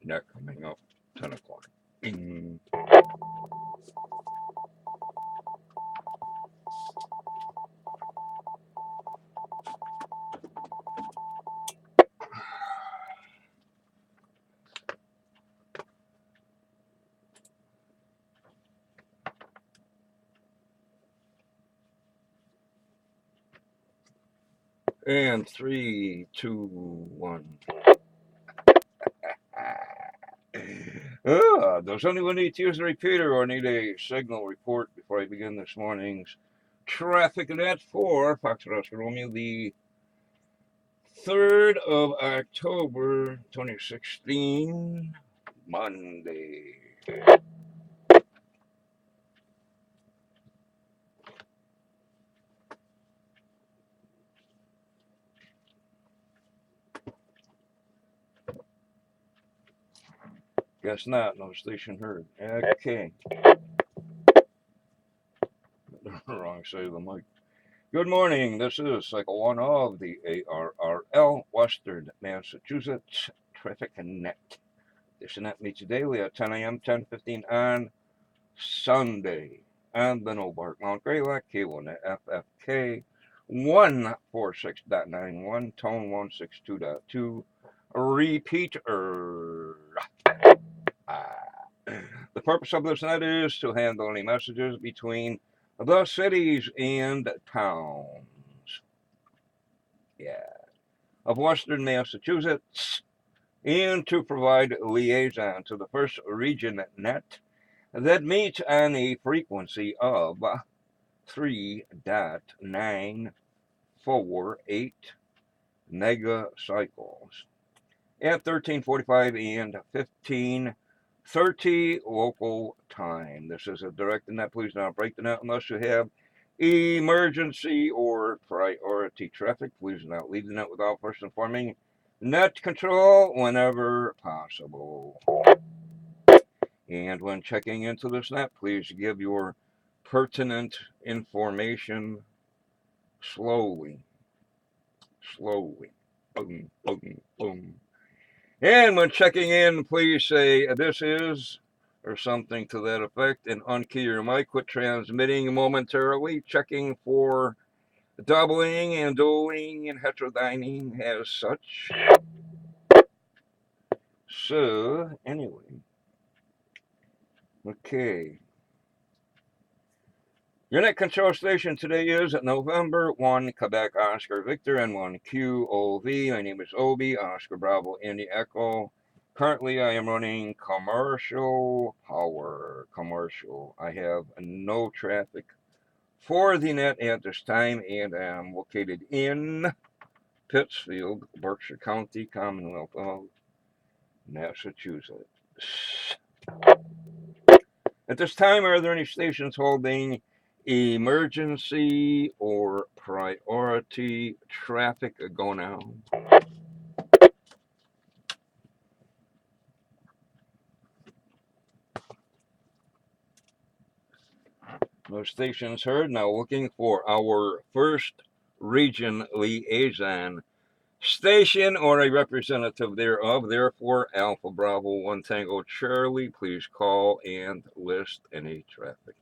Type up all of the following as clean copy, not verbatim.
Net coming up 10 o'clock. Bing. And 3, 2, 1. Does anyone need to use a repeater or need a signal report before I begin this morning's traffic net for Foxtrot Romeo, the 3rd of October 2016, Monday. Guess not, no station heard. Okay. Wrong side of the mic. Good morning, this is Cycle 1 of the ARRL, Western Massachusetts Traffic Net. This net meets you daily at 10 a.m., 10:15 on Sunday. On the Nobark Mount Greylock, K1 FFK 146.91, tone 162.2, repeater. The purpose of this net is to handle any messages between the cities and towns. Of Western Massachusetts, and to provide liaison to the first region net that meets on a frequency of 3.948 megacycles at 13:45 and 15:30 local time. This is a direct net. Please do not break the net unless you have emergency or priority traffic. Please do not leave the net without first informing net control whenever possible. And when checking into this net, please give your pertinent information slowly. Boom, boom, boom. And when checking in, please say this is, or something to that effect, and unkey your mic. Quit transmitting momentarily, checking for doubling and dueling and heterodyning as such. So, anyway. Okay. Your net control station today is November 1, Quebec, Oscar, Victor, and 1, QOV. My name is Obi, Oscar, Bravo, Indy, Echo. Currently, I am running commercial power. Commercial. I have no traffic for the net at this time, and I'm located in Pittsfield, Berkshire County, Commonwealth of Massachusetts. At this time, are there any stations holding emergency or priority traffic going on? No stations heard. Now looking for our first region liaison station or a representative thereof. Therefore, Alpha Bravo 1 Tango Charlie, please call and list any traffic.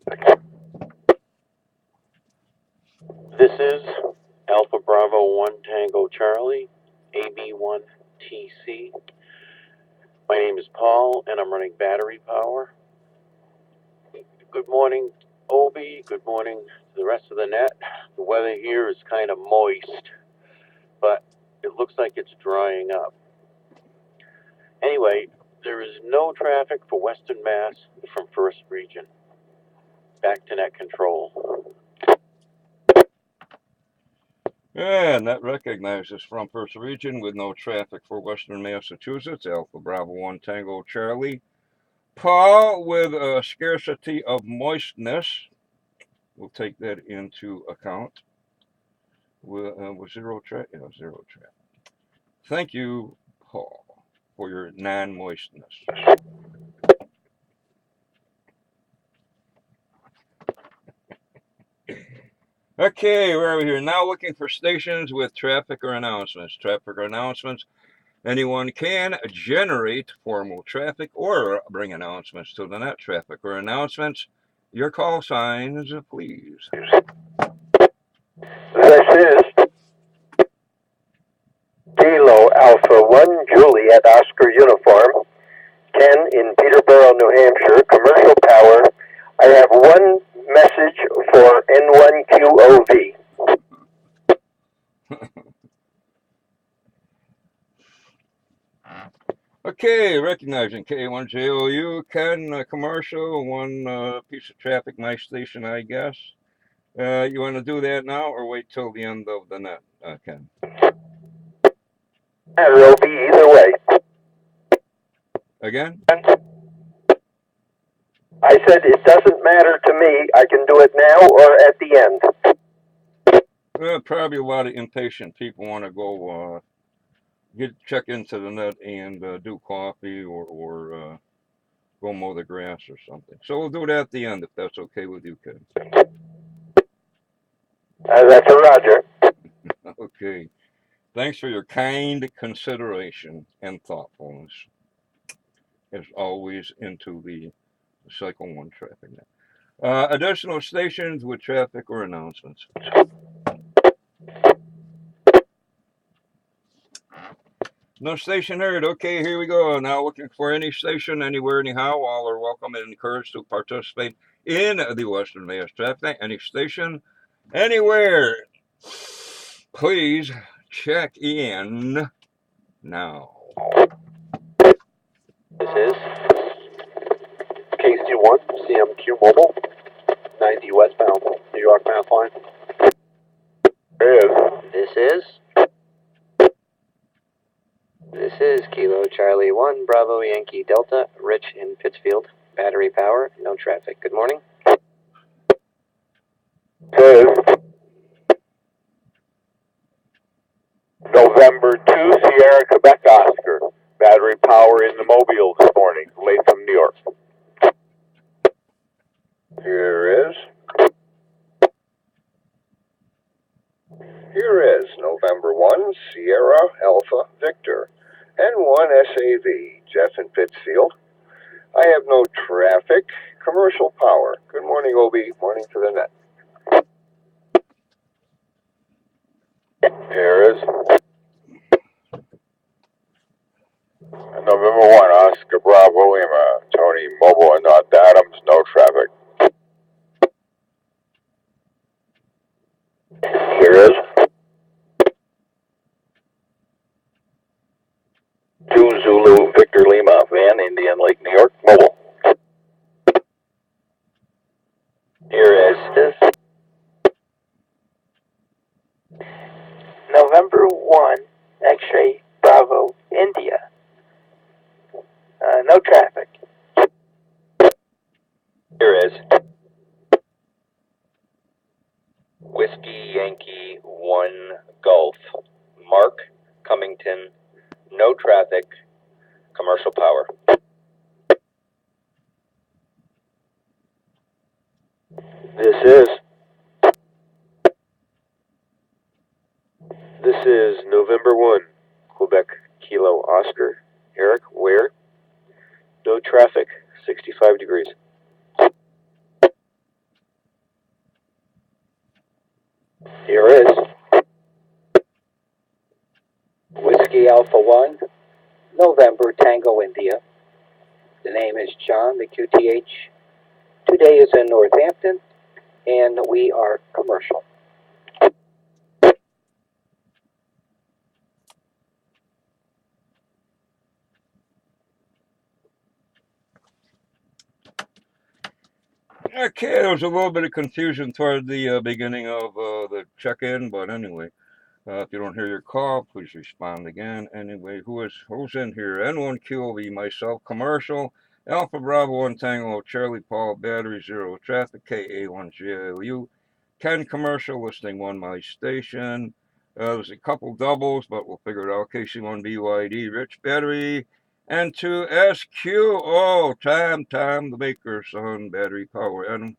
This is Alpha Bravo 1 Tango Charlie, AB1TC. My name is Paul, and I'm running battery power. Good morning, Obi. Good morning to the rest of the net. The weather here is kind of moist, but it looks like it's drying up. Anyway, there is no traffic for Western Mass from First Region. Back to net control. And that recognizes from First Region with no traffic for Western Massachusetts, Alpha Bravo 1 Tango Charlie. Paul with a scarcity of moistness. We'll take that into account. With zero traffic? Yeah, zero traffic. Thank you, Paul, for your non-moistness. Okay, where are we here? Now looking for stations with traffic or announcements. Traffic or announcements. Anyone can generate formal traffic or bring announcements to the net. Traffic or announcements. Your call signs, please. This is Kilo Alpha 1 Juliet Oscar Uniform, 10 in Peterborough, New Hampshire, commercial power. I have one message for N1QOV. Okay, recognizing K1JOU, Ken, commercial, one piece of traffic, my station, I guess. You want to do that now or wait till the end of the net, Ken? It'll be either way. Again? I said it doesn't matter to me. I can do it now or at the end. Probably a lot of impatient people want to go check into the net and do coffee or go mow the grass or something. So we'll do it at the end if that's okay with you, Ken. That's a Roger. Okay. Thanks for your kind consideration and thoughtfulness, as always, into the Cycle 1 traffic net. Additional stations with traffic or announcements. No station heard. Okay, here we go. Now looking for any station, anywhere, anyhow. All are welcome and encouraged to participate in the Western Mass traffic. Any station, anywhere. Please check in now. This is KC1 CMQ Mobile, 90 westbound, New York Mass line. This is Kilo Charlie 1 Bravo Yankee Delta, Rich in Pittsfield. Battery power, no traffic. Good morning. Says November 2 Sierra Quebec Oscar. Battery power in the Mobile this morning, late from New York. Here is November 1 Sierra Alpha Victor and 1 SAV, Jeff in Pittsfield. I have no traffic, commercial power. Good morning, Obi. Morning to the net. Here is November 1 Oscar Bravo Lima, Tony Mobile and North Adams, no traffic. Here is 2 Zulu Victor Lima, Van Indian Lake, New York, mobile. Here is November 1 X-ray Bravo India. No traffic. Here is Whiskey Yankee 1 Gulf, Mark Cummington, no traffic, commercial power. This is November 1, Quebec Kilo Oscar, Eric Ware, no traffic, 65 degrees. Here is Whiskey Alpha 1 November Tango India. The name is John, the QTH. Today is in Northampton, and we are commercial. Okay, there was a little bit of confusion toward the beginning of the check-in, but anyway, if you don't hear your call, please respond again. Anyway, who's in here? N1QOV, myself, commercial, Alpha Bravo 1 Tango, Charlie Paul, Battery 0, Traffic, KA1JLU, Ken commercial, listing 1 my station. There's a couple doubles, but we'll figure it out. KC1 BYD, Rich Battery, and 2 SQO, Tom, the Baker Son, Battery Power, and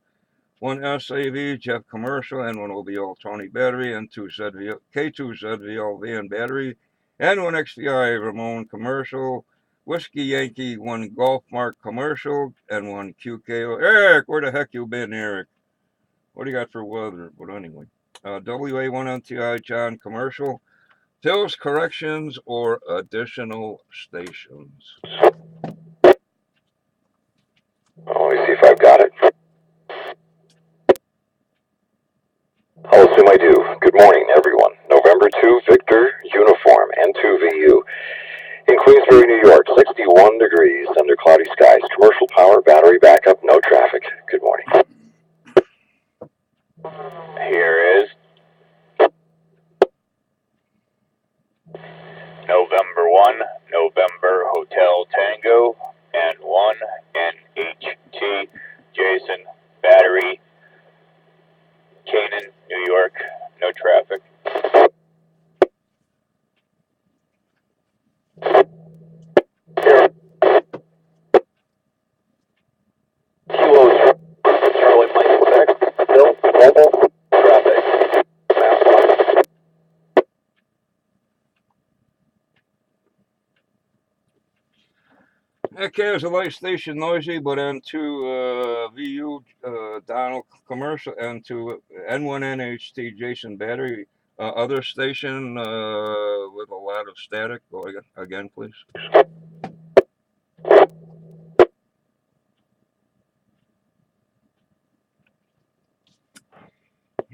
1 SAV, Jeff Commercial, and 1 OBL Tony Battery, and 2 ZVL, K2 ZVL Van Battery, N1XDI Ramon commercial, Whiskey Yankee 1 Golf Mark commercial, and 1 QKO. Eric, where the heck you been, Eric? What do you got for weather? But anyway, WA1MTI John commercial, fills corrections or additional stations. Let me see if I've got it. I'll assume I do. Good morning, everyone. November 2, Victor, uniform, N2VU. In Queensbury, New York, 61 degrees under cloudy skies. Commercial power, battery backup, no traffic. Good morning. Here is November 1, November Hotel Tango, N1, NHT, Jason, battery, Canaan, New York, no traffic. Kilos, Charlie Mike, Quebec, Bill, mobile, traffic. Map 1. Okay, there's a light station noisy, but N2 VU Donald commercial, N2 N1 NHT Jason battery. Other station with a lot of static. Go again, please.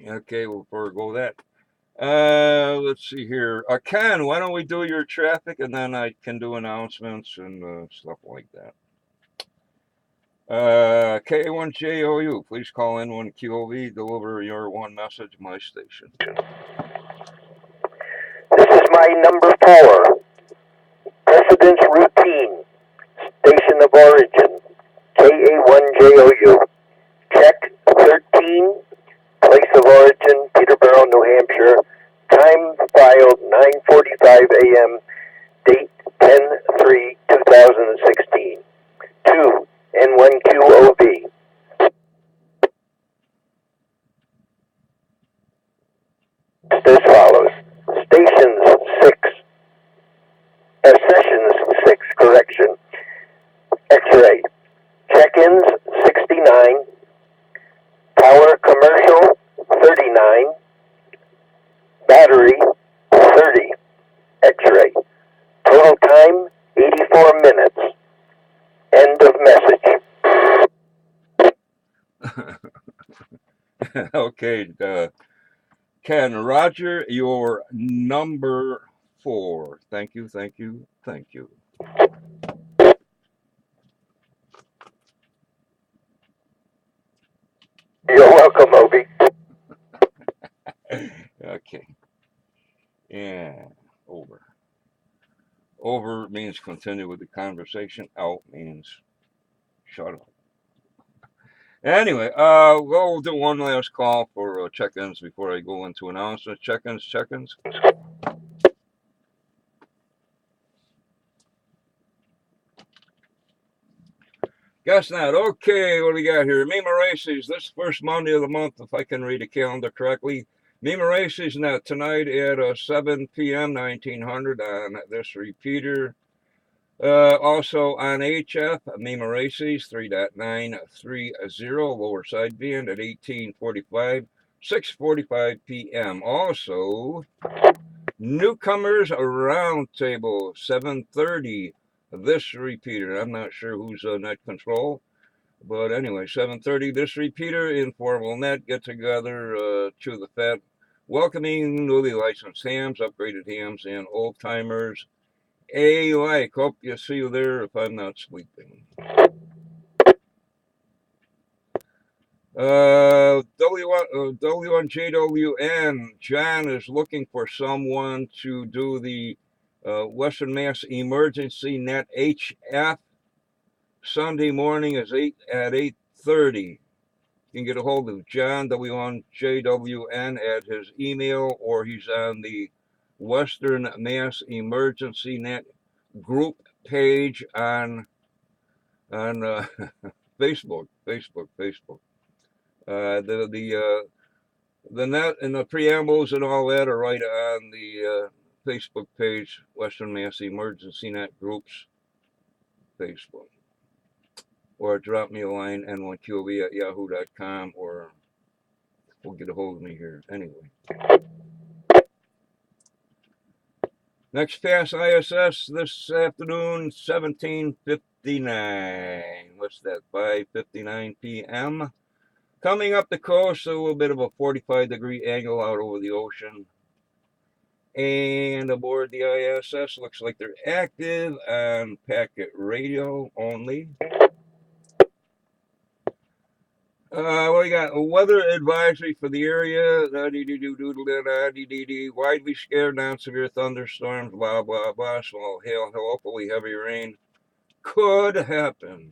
Okay, we'll forego that. Let's see here. Ken, why don't we do your traffic and then I can do announcements and stuff like that. K1JOU, please call in 1QOV, deliver your one message, my station. This is my number 4, Precedence Routine, Station of Origin, KA1JOU. Check 13, Place of Origin, Peterborough, New Hampshire. Time filed 9:45 a.m. Date 10/3/2016. 2, N1QOV. As follows. Stations 6. Sessions 6, correction. X-ray. Check-ins 69. Power commercial 39. Battery 30. X-ray. Total time 84 minutes. End of message. Okay, Ken, Roger, your number 4. Thank you, thank you, thank you. You're welcome, Obi. Okay. Yeah, over. Over means continue with the conversation. Out means shut up. Anyway, we'll do one last call for check-ins before I go into announcements. Check-ins. Guess not. Okay, what do we got here? Mima Races, this first Monday of the month, if I can read the calendar correctly. Mima Races now tonight at 7 p.m. 1900 on this repeater. Also on HF, Mima Races 3.930 lower side band at 1845, 6:45 p.m. Also, Newcomers Roundtable 7:30 this repeater. I'm not sure who's net control. But anyway, 7:30, this repeater, informal net get together to the Fed, welcoming newly licensed hams, upgraded hams, and old timers alike. Hope you see you there if I'm not sleeping. W1JWN, John is looking for someone to do the Western Mass Emergency Net HF. Sunday morning is at 8:30. You can get a hold of John W1JWN at his email, or he's on the Western Mass Emergency Net group page on Facebook. The net and the preambles and all that are right on the Facebook page, Western Mass Emergency Net Groups Facebook. Or drop me a line, n1qb@yahoo.com, or we'll get a hold of me here anyway. Next pass ISS this afternoon, 17:59. What's that? 5:59 p.m. Coming up the coast, a little bit of a 45-degree angle out over the ocean. And aboard the ISS, looks like they're active on packet radio only. What we got? A weather advisory for the area. Widely scared, non-severe thunderstorms, blah, blah, blah. Small hail, hopefully heavy rain could happen.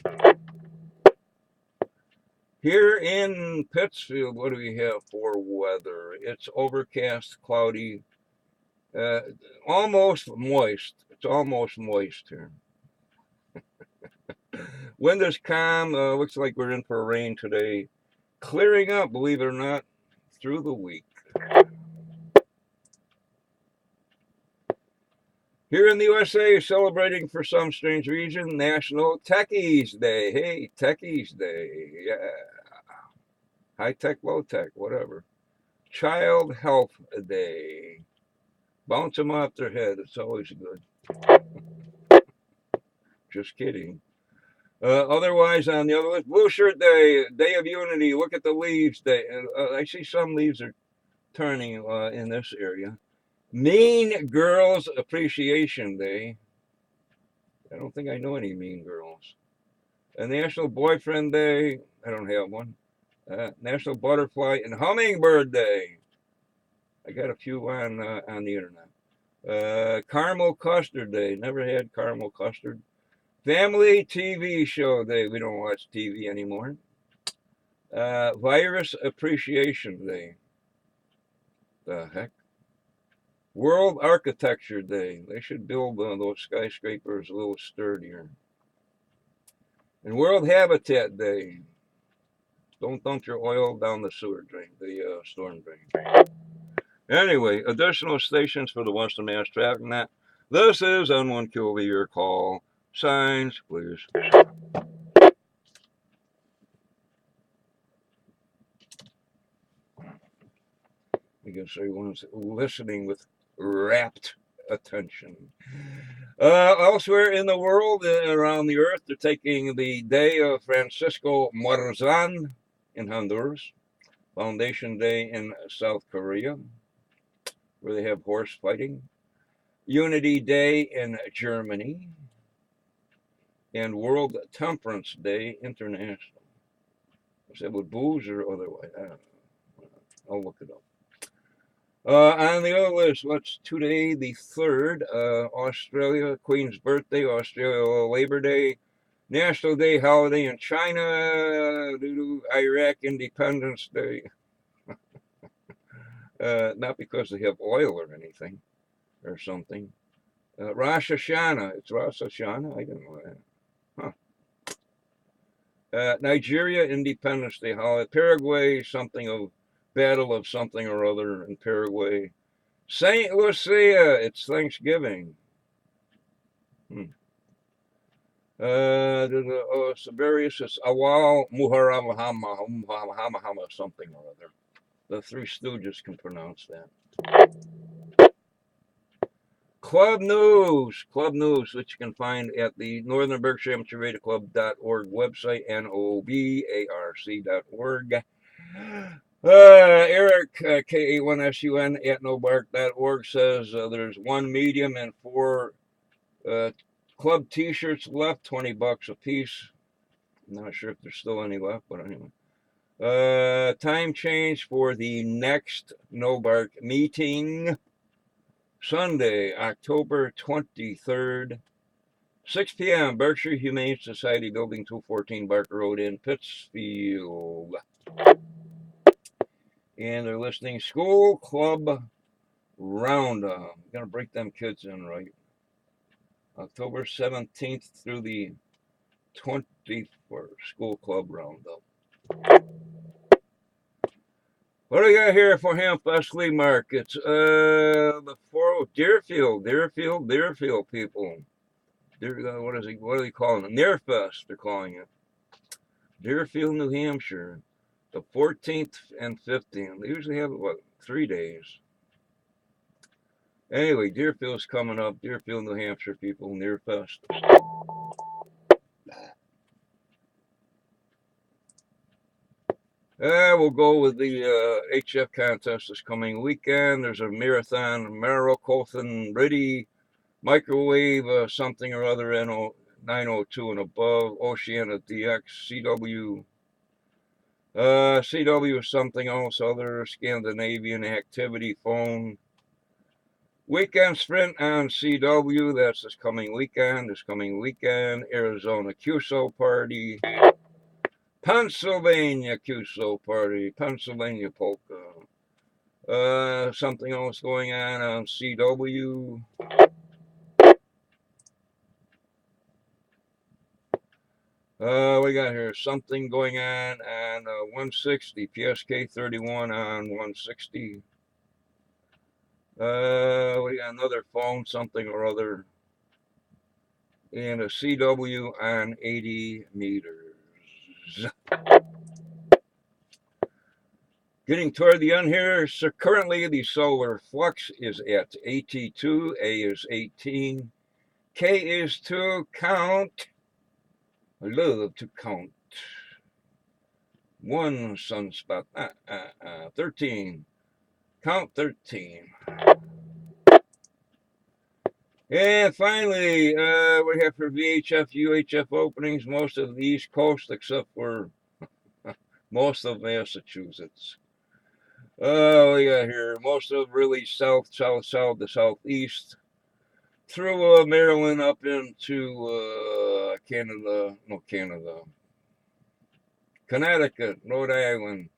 Here in Pittsfield, what do we have for weather? It's overcast, cloudy, almost moist. It's almost moist here. Wind is calm. Looks like we're in for rain today. Clearing up, believe it or not, through the week. Here in the USA, celebrating for some strange reason, National Techies Day. Hey, Techies Day. Yeah. High tech, low tech, whatever. Child Health Day. Bounce them off their head. It's always good. Just kidding. Otherwise, on the other list, Blue Shirt Day, Day of Unity. Look at the leaves. Day. I see some leaves are turning in this area. Mean Girls Appreciation Day. I don't think I know any mean girls. National Boyfriend Day. I don't have one. National Butterfly and Hummingbird Day. I got a few on the internet. Caramel Custard Day. Never had caramel custard. Family TV Show Day. We don't watch TV anymore. Virus Appreciation Day. The heck? World Architecture Day. They should build those skyscrapers a little sturdier. And World Habitat Day. Don't dump your oil down the sewer drain, the storm drain. Anyway, additional stations for the Western Mass Traffic Net. This is N1QV, your call. Signs, please. I guess everyone's listening with rapt attention. Elsewhere in the world, around the earth, they're taking the day of Francisco Morazan in Honduras, Foundation Day in South Korea, where they have horse fighting, Unity Day in Germany, and World Temperance Day International. Is that with booze or otherwise? I don't know. I'll look it up. On the other list, what's today, the 3rd, Australia, Queen's birthday, Australia Labor Day, National Day holiday in China, Iraq Independence Day. Not because they have oil or anything or something. Rosh Hashanah, it's Rosh Hashanah? I didn't know that. Huh. Nigeria Independence Day holiday, Paraguay, something of Battle of something or other in Paraguay. St. Lucia, it's Thanksgiving. Siberius is Awal Muharram something or other. The Three Stooges can pronounce that. Club News, which you can find at the Northern Berkshire Amateur Radio Club.org website, NOBARC.org. Eric, K81SUN at nobark.org says there's one medium and 4 club t-shirts left, $20 a piece. I'm not sure if there's still any left, but anyway. Time change for the next No Bark meeting, Sunday, October 23rd, 6 p.m., Berkshire Humane Society Building 214 Barker Road in Pittsfield. And they're listening School Club Roundup. I'm going to break them kids in right. October 17th through the 21st, School Club Roundup. What do we got here for Hamfest flea markets? Deerfield, people. What is it? What are they calling it? Nearfest, they're calling it. Deerfield, New Hampshire, the 14th and 15th. They usually have, 3 days. Anyway, Deerfield's coming up. Deerfield, New Hampshire, people, Nearfest. We'll go with the HF contest this coming weekend. There's a marathon, Maricothan Ready Microwave something or other, 902 and above, Oceana DX, CW. CW something else other, Scandinavian Activity Phone. Weekend Sprint on CW, that's this coming weekend. Arizona QSO Party. Pennsylvania QSO Party, Pennsylvania Polka. Something else going on CW. We got here something going on 160, PSK 31 on 160. We got another phone, something or other, and a CW on 80 meters. Getting toward the end here. So currently the solar flux is at 82, A is 18, K is 2, count. I love to count. 1 sunspot, 13, count 13. And finally, we have for VHF, UHF openings, most of the East Coast except for most of Massachusetts. We got here most of really south to southeast, through Maryland up into Connecticut, Rhode Island,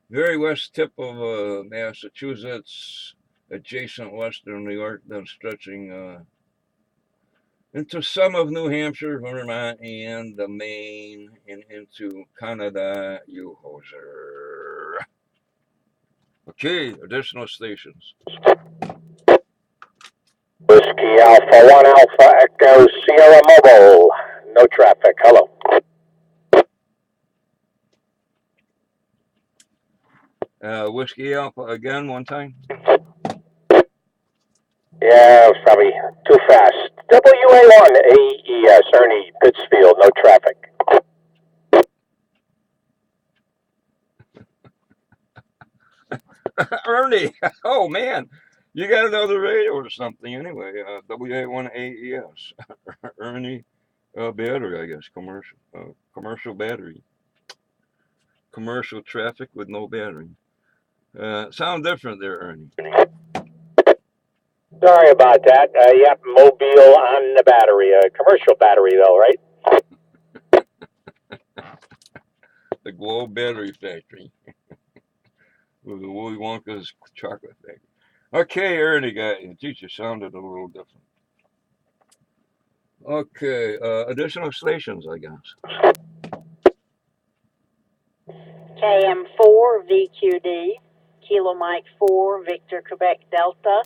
very west tip of Massachusetts, adjacent western New York, then stretching into some of New Hampshire, Vermont, and Maine, and into Canada, you hoser. Okay, additional stations. Whiskey Alpha 1 Alpha Echo Sierra Mobile. No traffic. Hello. Whiskey Alpha again, one time. Yeah, it was probably too fast. WA1 AES Ernie Pittsfield. No traffic. Ernie, oh man, you got another radio or something anyway. WA1 AES, Ernie battery, I guess, commercial battery, commercial traffic with no battery. Sound different there, Ernie. Sorry about that. Yep, Mobile on the battery. Commercial battery, though, right? The Globe Battery Factory. With the Willy Wonka's chocolate factory. Okay, Ernie got you. Geez, you sounded a little different. Okay, additional stations, I guess. KM4 VQD, Kilo Mike 4, Victor Quebec Delta,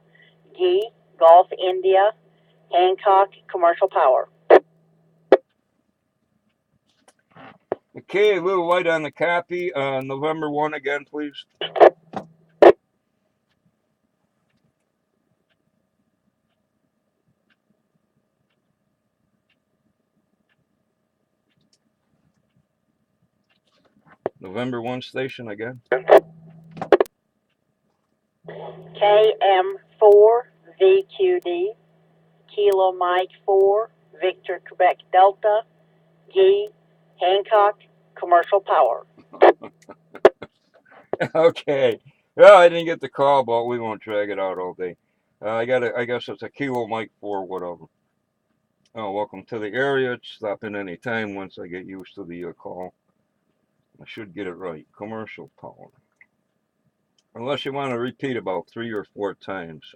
G, Golf India, Hancock Commercial Power. Okay, a little light on the copy. November 1 again, please. November 1 station again. KM4 VQD, Kilo Mike 4, Victor Quebec Delta, G, Hancock Commercial Power. Okay. Well, I didn't get the call, but we won't drag it out all day. I guess it's a Kilo Mike 4, whatever. Oh, welcome to the area. Stop in any time once I get used to the call. I should get it right. Commercial power. Unless you want to repeat about 3 or 4 times.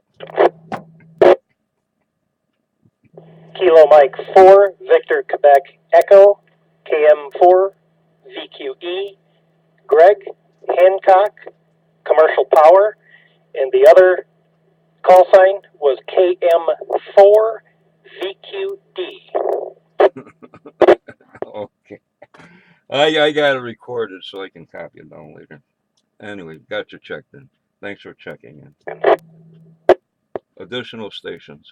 Kilo Mike 4, Victor Quebec Echo, KM4, VQE, Greg, Hancock, Commercial Power, and the other call sign was KM4VQD. Okay. I got it recorded so I can copy it down later. Anyway, got you checked in. Thanks for checking in. Additional stations.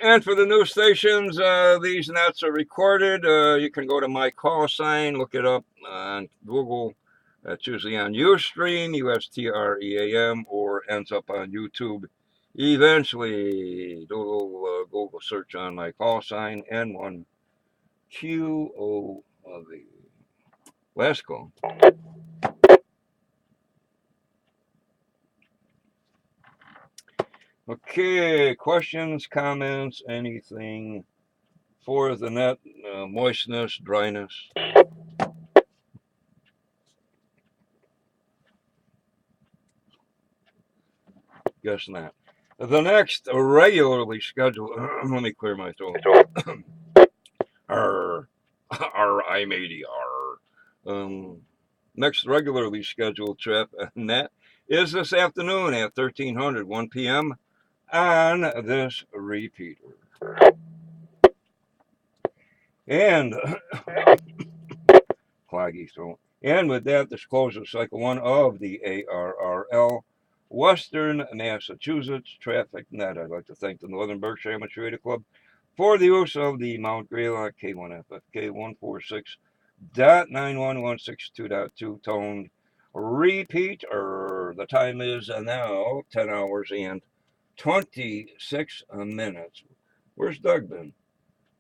And for the new stations, these nets are recorded. You can go to my call sign, look it up on Google. That's usually on Ustream, USTREAM, or ends up on YouTube. Eventually, do a little Google search on my call sign, N1QOV. Last call. Okay, questions, comments, anything for the net, moistness, dryness? Guess not. The next regularly scheduled, let me clear my throat. I'm 80. Next regularly scheduled trip, net, is this afternoon at 1300, 1 p.m. on this repeater. And cloggy throat. And with that, this closes cycle 1 of the ARRL Western Massachusetts Traffic Net. I'd like to thank the Northern Berkshire Amateur Radio Club for the use of the Mount Greylock K1FFK 146.91162.2 toned repeater. The time is now 10 hours and 26 minutes. Where's Doug been?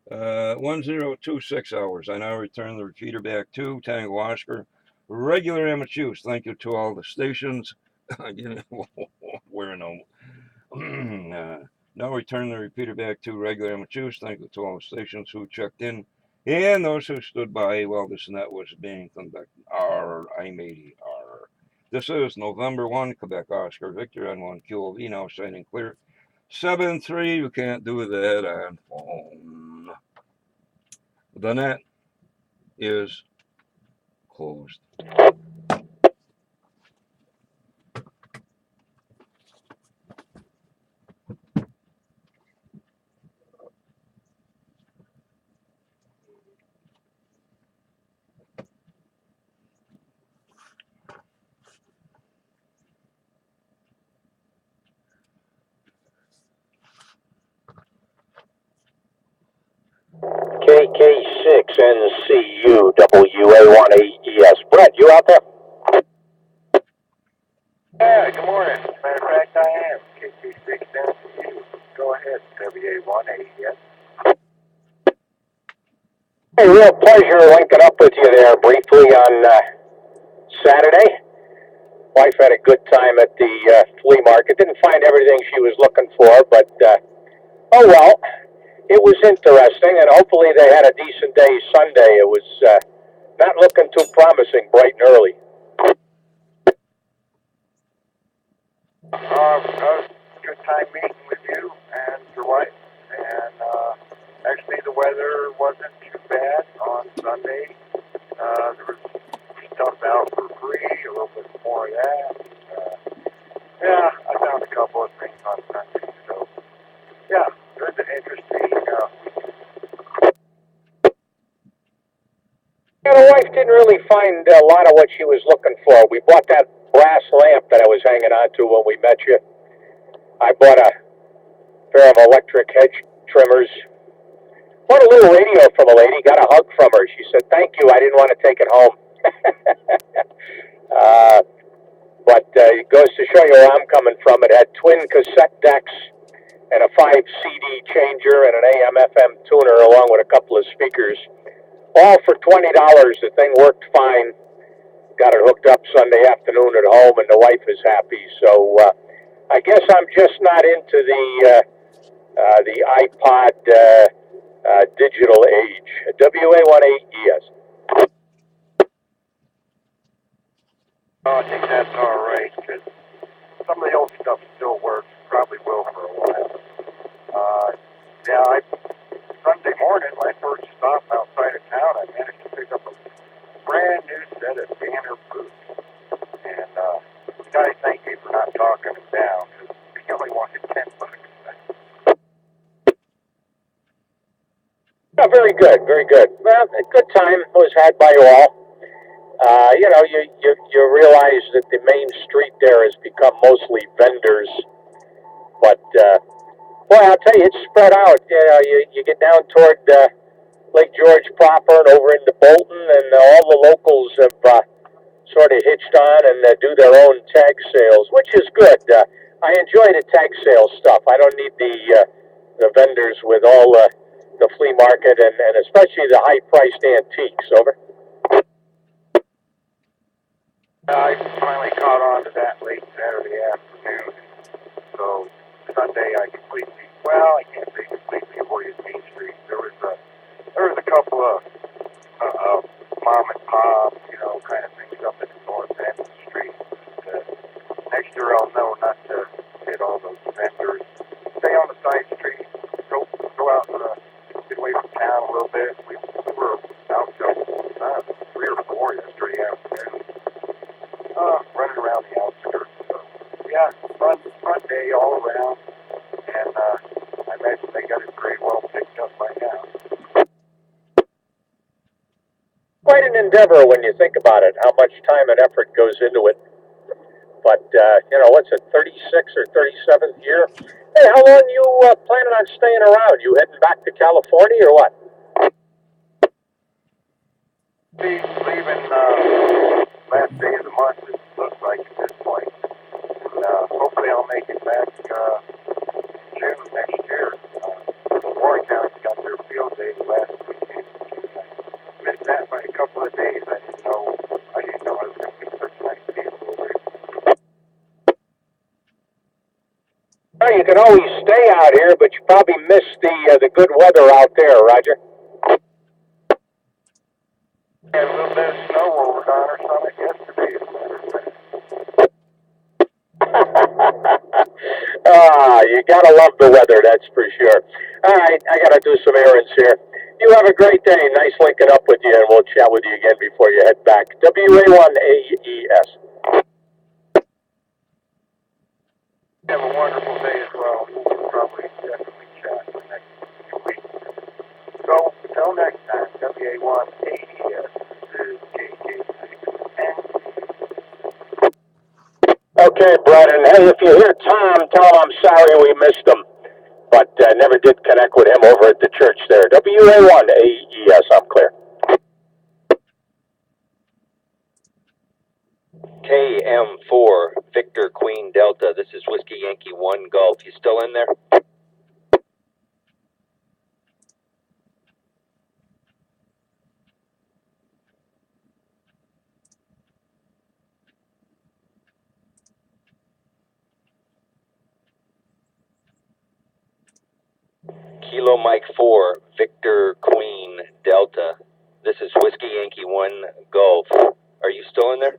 1026 hours. I now return the repeater back to Tango Oscar. Regular amateur. Thank you to all the stations. Where no. Now return the repeater back to regular amateurs. Thank you to all the stations who checked in and those who stood by while this net was being conducted. I'm 80. This is November 1, Quebec Oscar Victor N1 QOV now shining clear. 7-3, you can't do that on phone. The net is closed. KK6NCU WA18ES. Brett, you out there? Yeah, good morning. Matter of fact, I am. KT6NCU. Go ahead, WA18ES. Hey, real pleasure linking up with you there briefly on Saturday. Wife had a good time at the flea market. Didn't find everything she was looking for, but oh well. It was interesting, and hopefully they had a decent day Sunday. It was not looking too promising bright and early. Good time meeting with you and your wife. And actually, the weather wasn't too bad on Sunday. There was stuff out for free, a little bit more of that. Yeah, I found a couple of things on Sunday. So, yeah, it was an interesting week. Yeah, the wife didn't really find a lot of what she was looking for. We bought that brass lamp that I was hanging on to when we met you. I bought a pair of electric hedge trimmers. Bought a little radio from a lady, got a hug from her. She said, "Thank you, I didn't want to take it home." But it goes to show you where I'm coming from. It had twin cassette decks and a 5 CD changer and an AM/FM tuner along with a couple of speakers. All for $20. The thing worked fine. Got it hooked up Sunday afternoon at home, and the wife is happy. So I guess I'm just not into the iPod digital age. WA18ES. I think that's all right, because some of the old stuff still works. Probably will for a while. Yeah, Sunday morning, my first stop outside of town, I managed to pick up a very good, very good. Well, a good time was had by all. You realize that the main street there has become mostly vendors, but boy, I'll tell you, it's spread out. You get down toward Lake George proper and over into Bolton, and all the locals have sort of hitched on and do their own tag sales, which is good. I enjoy the tag sales stuff. I don't need the vendors with all the flea market and especially the high priced antiques. Over. I finally caught on to that late Saturday afternoon, so Sunday I completely, well, I can't say completely avoided Main Street. There was a couple of mom and pop, kind of things up in the north end of the street. Next year I'll know not to hit all those vendors. Stay on the side street, go out get away from town a little bit. We were out till 3 or 4 yesterday afternoon. Running around the outskirts. So, yeah, fun day all around, and I imagine they got it pretty well picked up by now. Quite an endeavor when you think about it, how much time and effort goes into it. But, what's it, 36 or 37th year? Hey, how long you planning on staying around? You heading back to California or what? Leaving last day of the month, it looks like at this point. And hopefully I'll make it back June next year. Warren County's got their field day last weekend. I missed that by a couple of days. I didn't know it was going to be such nice people over here. Well, you can always stay out here, but you probably miss the good weather out there, Roger. Had a little bit of snow over Donner Summit yesterday, as a matter of fact. You gotta love the weather, that's for sure. All right, I gotta do some errands here. You have a great day. Nice linking up with you, and we'll chat with you again before you head back. WA1AES. Have a wonderful day as well. We'll probably definitely chat for the next few weeks. So, until next time, WA1AES, this is KK6. Okay, Brennan. Hey, if you hear Tom, tell him I'm sorry we missed him, but never did connect with him over at the church there. WA1AES, I'm clear. KM4 Victor Queen Delta. This is Whiskey Yankee 1 Golf. You still in there? Kilo Mike 4 Victor Queen Delta. This is Whiskey Yankee 1 Golf. Are you still in there?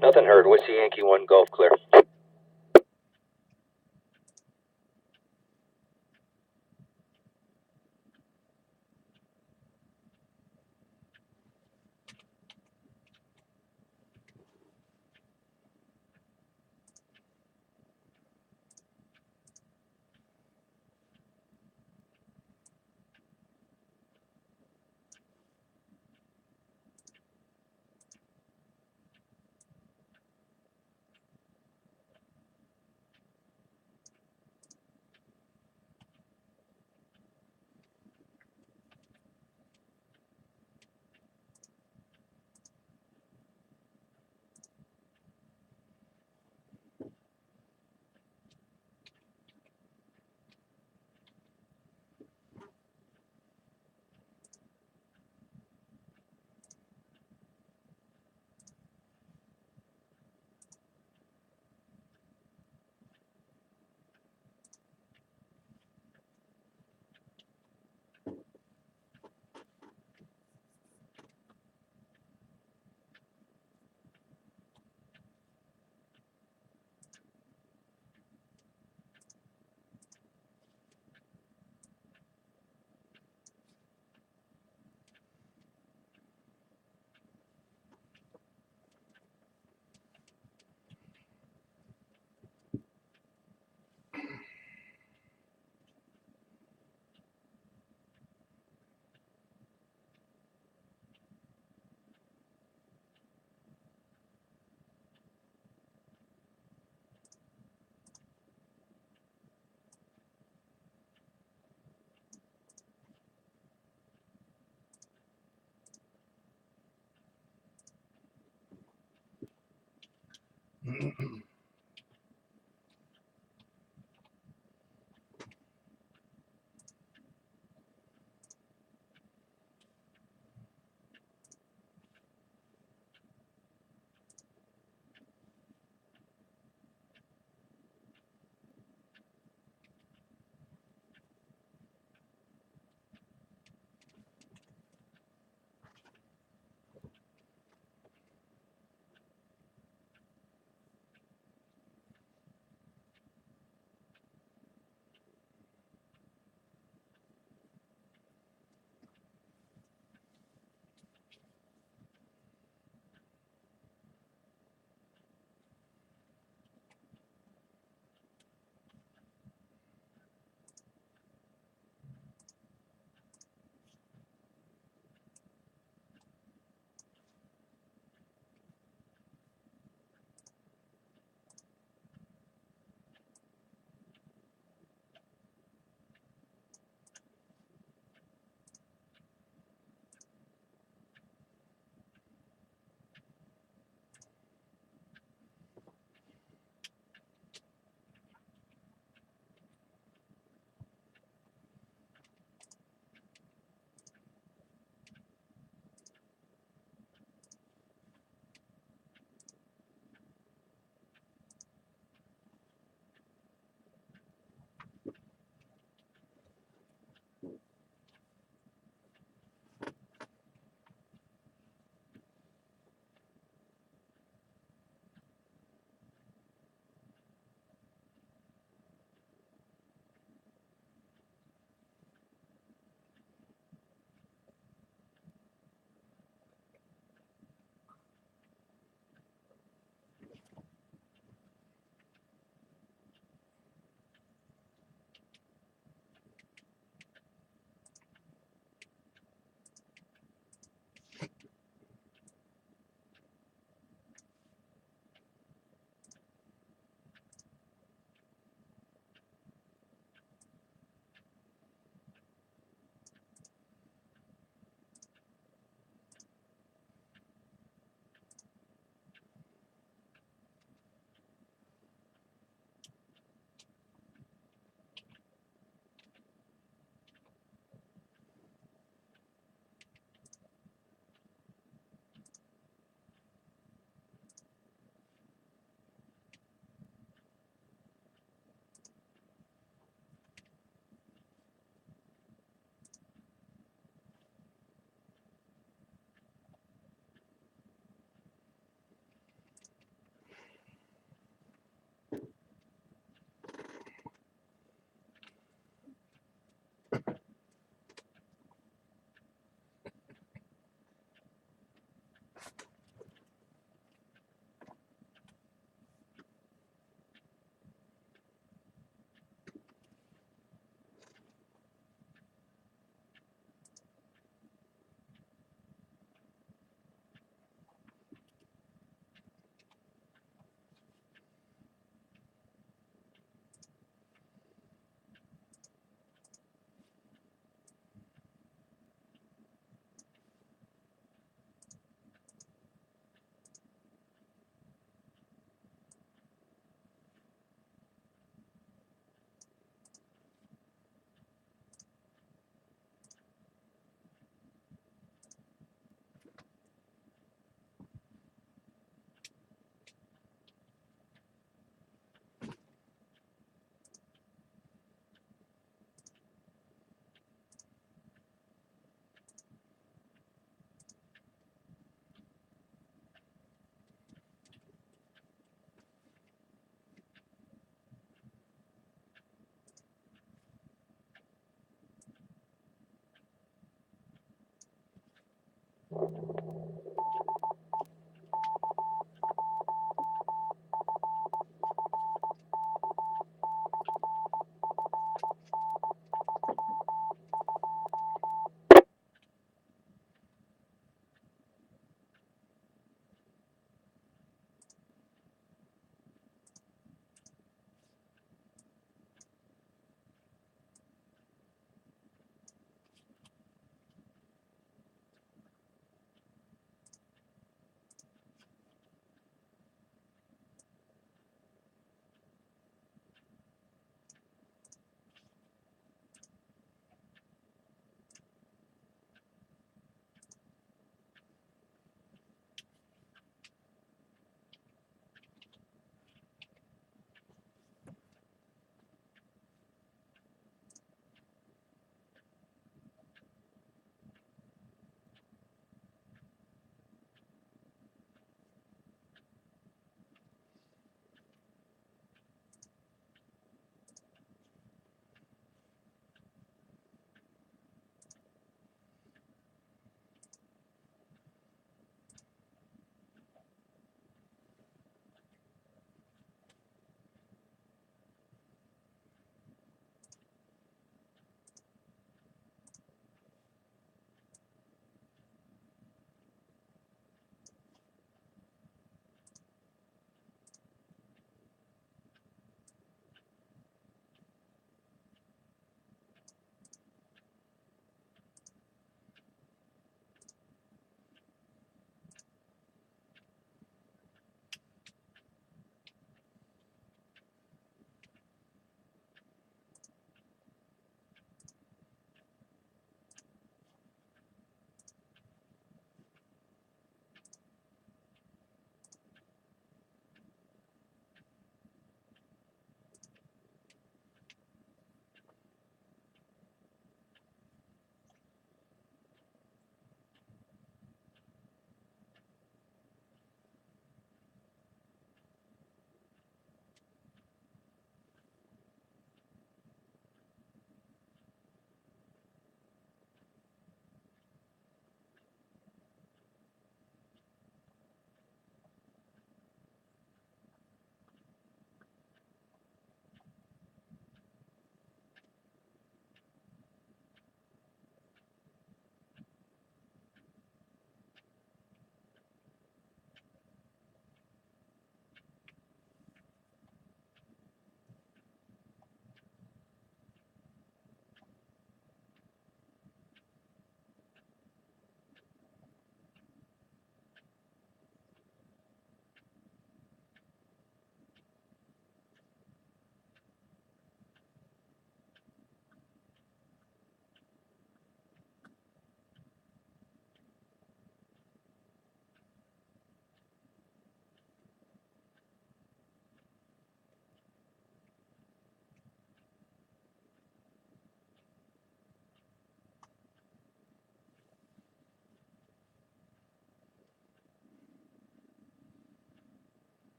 Nothing heard. Whiskey Yankee 1 Golf clear.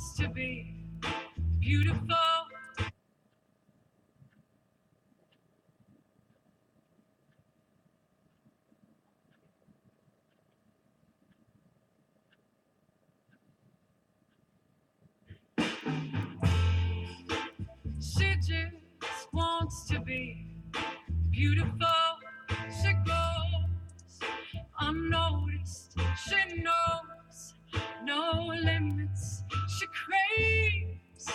wants to be beautiful. She just wants to be beautiful. She goes unnoticed. She knows no limits. She craves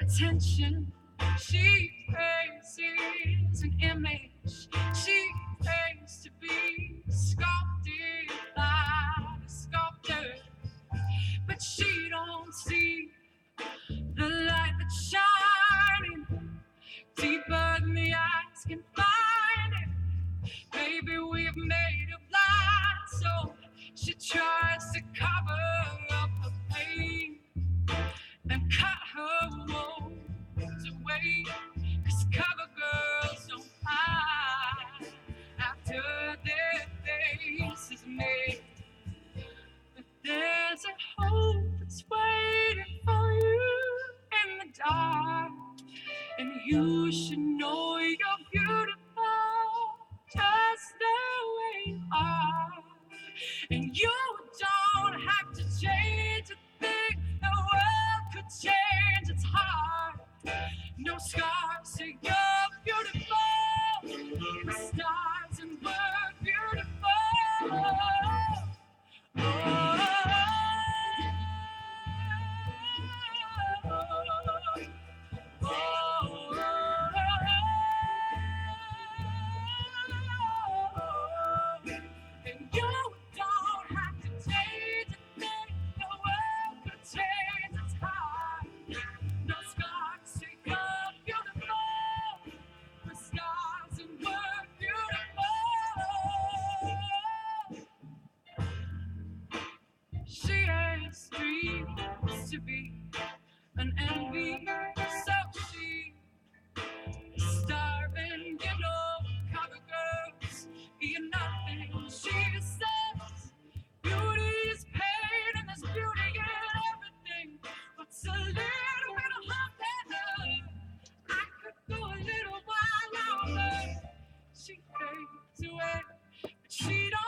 attention. She praises an image. She pays to be sculpted by the sculptor. But she don't see the light that's shining deeper than the eyes can find it. Maybe we've made her blind, so she tries to cover up her pain and cut her wounds away. 'Cause cover girls don't hide after their face is made. But there's a hope that's waiting for you in the dark. And you should know you're beautiful just the way you are. And you don't have to change a thing. The world could change its heart. No scars, so you're beautiful. The stars and we're beautiful. And you don't have to change a thing. The world could change its heart. No scars, so you're beautiful. We're stars and we're beautiful. She has dreams to be an envy, so she is starving, you know, cover girls, you're nothing, she says. Beauty is pain and there's beauty in everything. What's a little bit of hot weather? I could go a little while longer. She fades away, but she don't